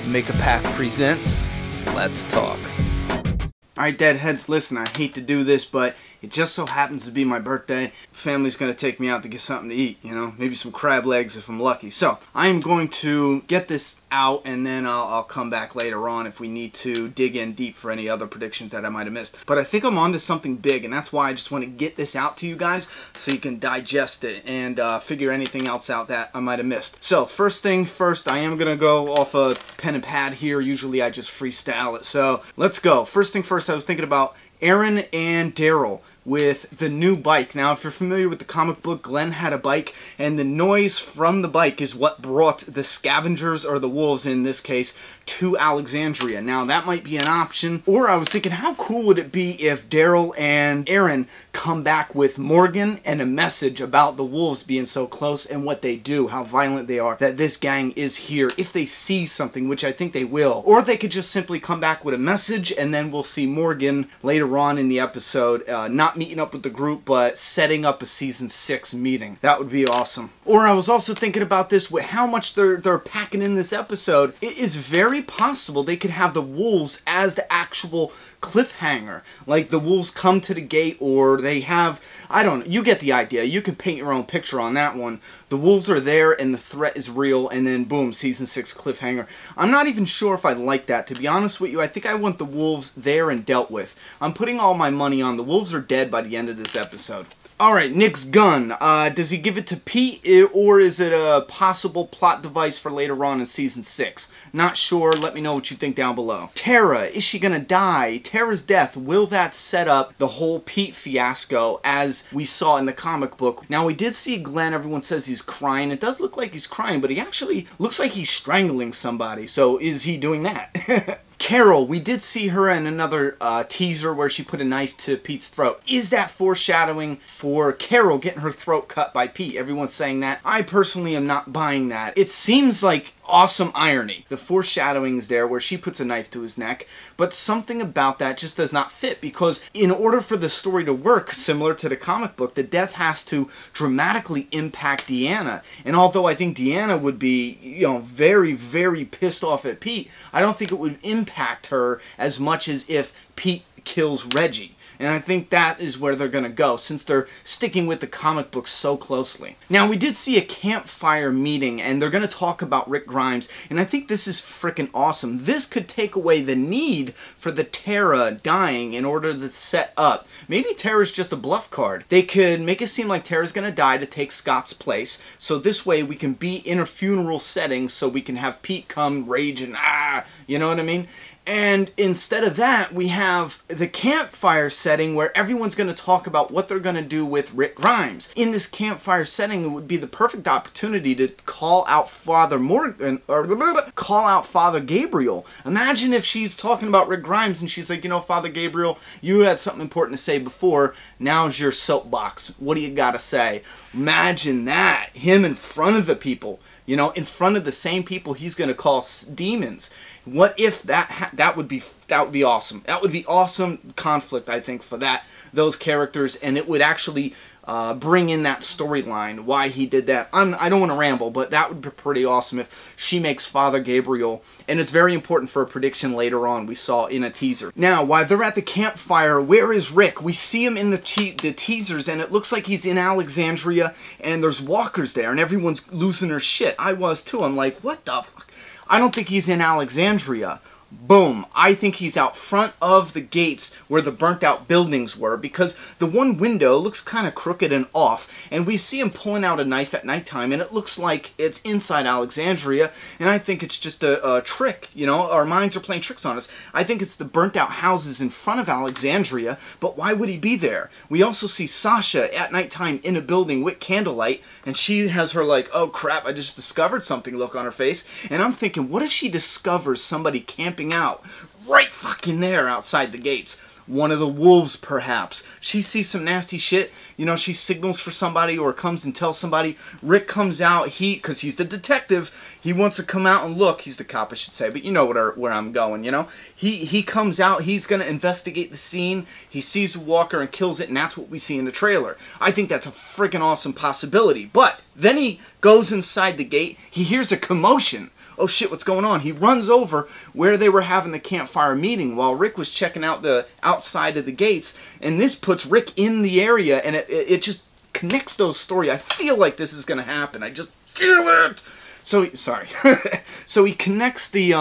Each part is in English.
Make a Path presents Let's Talk. Alright, Deadheads, listen, I hate to do this, but it just so happens to be my birthday. Family's gonna take me out to get something to eat, you know? Maybe some crab legs if I'm lucky. So, I am going to get this out, and then I'll come back later on if we need to dig in deep for any other predictions that I might have missed. But I think I'm onto something big, and that's why I just want to get this out to you guys so you can digest it and figure anything else out that I might have missed. So, first thing first, I am gonna go off a pen and pad here. Usually I just freestyle it. So, let's go. First thing first, I was thinking about Aaron and Daryl with the new bike. Now, if you're familiar with the comic book, Glenn had a bike, and the noise from the bike is what brought the scavengers, or the wolves in this case, to Alexandria. Now, that might be an option. Or I was thinking, how cool would it be if Daryl and Aaron come back with Morgan and a message about the wolves being so close and what they do, how violent they are, that this gang is here, if they see something, which I think they will. Or they could just simply come back with a message, and then we'll see Morgan later on in the episode, not meeting up with the group, but setting up a season 6 meeting. That would be awesome. Or I was also thinking about this with how much they're packing in this episode. It is very possible they could have the wolves as the actual cliffhanger. Like the wolves come to the gate, or they have, I don't know, you get the idea. You can paint your own picture on that one. The wolves are there and the threat is real, and then boom, season 6 cliffhanger. I'm not even sure if I like that, to be honest with you. I think I want the wolves there and dealt with. I'm putting all my money on the wolves are dead by the end of this episode. Alright, Nick's gun. Does he give it to Pete, or is it a possible plot device for later on in Season 6? Not sure. Let me know what you think down below. Tara, is she gonna die? Tara's death, will that set up the whole Pete fiasco as we saw in the comic book? Now, we did see Glenn. Everyone says he's crying. It does look like he's crying, but he actually looks like he's strangling somebody. So, is he doing that? Carol, we did see her in another teaser where she put a knife to Pete's throat. Is that foreshadowing for Carol getting her throat cut by Pete? Everyone's saying that. I personally am not buying that. It seems like awesome irony. The foreshadowing is there where she puts a knife to his neck, but something about that just does not fit, because in order for the story to work, similar to the comic book, the death has to dramatically impact Deanna. And although I think Deanna would be, you know, very, very pissed off at Pete, I don't think it would impact her as much as if Pete kills Reggie. And I think that is where they're going to go, since they're sticking with the comic books so closely. Now, we did see a campfire meeting, and they're going to talk about Rick Grimes, and I think this is freaking awesome. This could take away the need for the Tara dying in order to set up. Maybe Tara's just a bluff card. They could make it seem like Tara's going to die to take Scott's place, so this way we can be in a funeral setting, so we can have Pete come rage and you know what I mean? And instead of that, we have the campfire setting where everyone's going to talk about what they're going to do with Rick Grimes. In this campfire setting, it would be the perfect opportunity to call out Father Morgan, or call out Father Gabriel. Imagine if she's talking about Rick Grimes and she's like, you know, Father Gabriel, you had something important to say before. Now's your soapbox. What do you got to say? Imagine that. Him in front of the people. You know, in front of the same people he's going to call demons. What if that would be awesome. That would be awesome conflict, I think, for those characters, and it would actually bring in that storyline, why he did that. I don't want to ramble, but that would be pretty awesome if she makes Father Gabriel, and it's very important for a prediction later on we saw in a teaser. Now, while they're at the campfire, where is Rick? We see him in the teasers, and it looks like he's in Alexandria, and there's walkers there, and everyone's losing their shit. I was too. I'm like, what the fuck? I don't think he's in Alexandria. Boom. I think he's out front of the gates where the burnt out buildings were, because the one window looks kind of crooked and off, and we see him pulling out a knife at nighttime, and it looks like it's inside Alexandria, and I think it's just a trick, you know, our minds are playing tricks on us. I think it's the burnt out houses in front of Alexandria, but why would he be there? We also see Sasha at nighttime in a building with candlelight, and she has her like, oh crap, I just discovered something look on her face, and I'm thinking, what if she discovers somebody camping out right fucking there outside the gates? One of the wolves, perhaps. She sees some nasty shit. You know, she signals for somebody or comes and tells somebody. Rick comes out. Because he's the detective, he wants to come out and look. He's the cop, I should say. But you know where I'm going, you know? He comes out. He's going to investigate the scene. He sees a walker and kills it. And that's what we see in the trailer. I think that's a freaking awesome possibility. But then he goes inside the gate. He hears a commotion. oh shit, what's going on? He runs over where they were having the campfire meeting while Rick was checking out the outside of the gates, and this puts Rick in the area, and it just connects those stories. I feel like this is going to happen. I just feel it. So, sorry. So he connects the,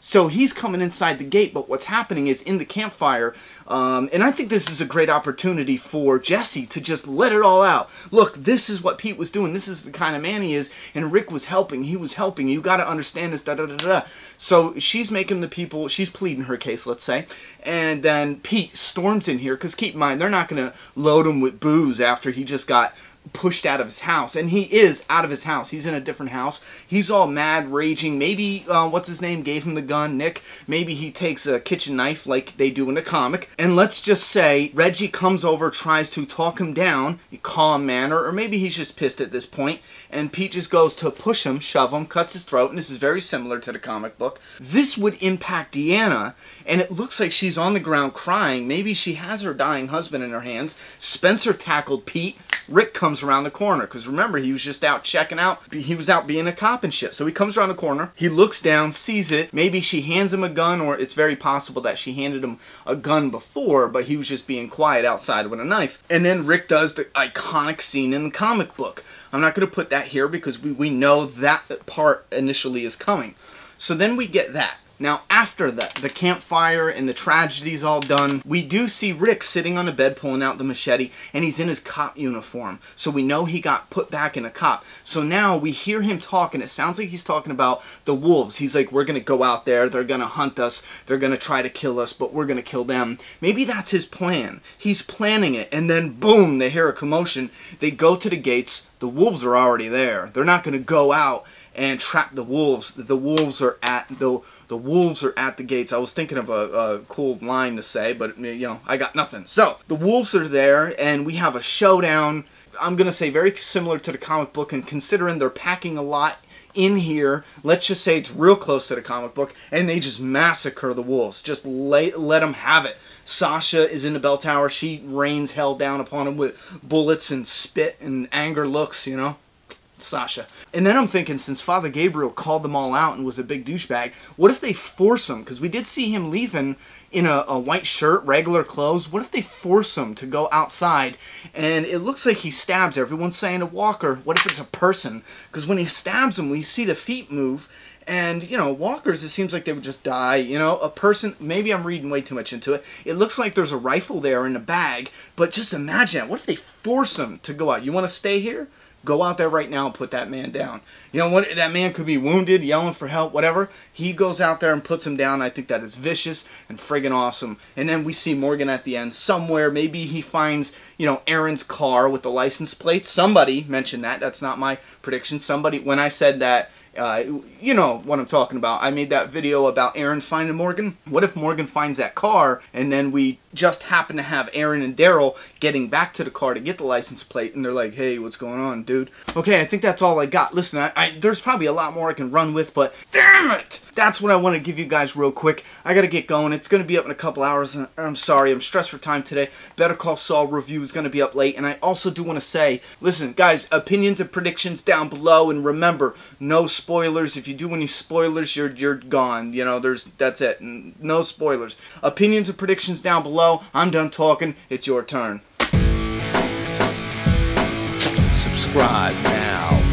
so he's coming inside the gate, but what's happening is in the campfire, and I think this is a great opportunity for Jesse to just let it all out. Look, this is what Pete was doing. This is the kind of man he is, and Rick was helping. He was helping. You got to understand this, da-da-da-da. So she's making the people, she's pleading her case, let's say, and then Pete storms in here, because keep in mind, they're not going to load him with booze after he just got pushed out of his house, and he is out of his house. He's in a different house. He's all mad, raging. Maybe what's his name gave him the gun, Nick. Maybe he takes a kitchen knife like they do in the comic, and let's just say Reggie comes over, tries to talk him down in a calm manner, or maybe he's just pissed at this point, and Pete just goes to push him, shove him, cuts his throat, and this is very similar to the comic book. This would impact Deanna, and it looks like she's on the ground crying. Maybe she has her dying husband in her hands. Spencer tackled Pete. Rick comes around the corner, because remember, he was just out checking out. He was out being a cop and shit. So he comes around the corner. He looks down, sees it. Maybe she hands him a gun, or it's very possible that she handed him a gun before, but he was just being quiet outside with a knife. And then Rick does the iconic scene in the comic book. I'm not going to put that here because we know that part initially is coming. So then we get that. Now, after that, the campfire and the tragedy's all done, we do see Rick sitting on a bed pulling out the machete, and he's in his cop uniform. So we know he got put back in a cop. So now we hear him talking. It sounds like he's talking about the wolves. He's like, we're going to go out there. They're going to hunt us. They're going to try to kill us, but we're going to kill them. Maybe that's his plan. He's planning it, and then boom, they hear a commotion. They go to the gates. The wolves are already there. They're not going to go out and trap the wolves. The wolves are at the wolves are at the gates. I was thinking of a cool line to say, but you know, I got nothing. So the wolves are there, and we have a showdown. I'm gonna say very similar to the comic book, and considering they're packing a lot in here, let's just say it's real close to the comic book, and they just massacre the wolves. Just let them have it. Sasha is in the bell tower. She rains hell down upon them with bullets and spit and anger looks, you know. Sasha. And then I'm thinking, since Father Gabriel called them all out and was a big douchebag, what if they force him? Because we did see him leaving in a white shirt, regular clothes. What if they force him to go outside? And it looks like he stabs. Everyone's saying a walker. What if it's a person? Because when he stabs him, we see the feet move. And, you know, walkers, it seems like they would just die. You know, a person, maybe I'm reading way too much into it. It looks like there's a rifle there in a bag. But just imagine that. What if they force him to go out? You want to stay here? Go out there right now and put that man down. You know what? That man could be wounded, yelling for help, whatever. He goes out there and puts him down. I think that is vicious and friggin' awesome. And then we see Morgan at the end somewhere. Maybe he finds, you know, Aaron's car with the license plate. Somebody mentioned that. That's not my prediction. Somebody, when I said that, you know what I'm talking about. I made that video about Aaron finding Morgan. What if Morgan finds that car, and then we just happen to have Aaron and Daryl getting back to the car to get the license plate, and they're like, hey, what's going on, dude? Okay, I think that's all I got. Listen, there's probably a lot more I can run with, but damn it! That's what I want to give you guys real quick. I gotta get going. It's gonna be up in a couple hours. I'm sorry, I'm stressed for time today. Better Call Saul review is gonna be up late, and I also do want to say, listen, guys, opinions and predictions down below, and remember, no spoilers. If you do any spoilers, you're gone. You know, that's it. No spoilers. Opinions and predictions down below. I'm done talking. It's your turn. Subscribe now.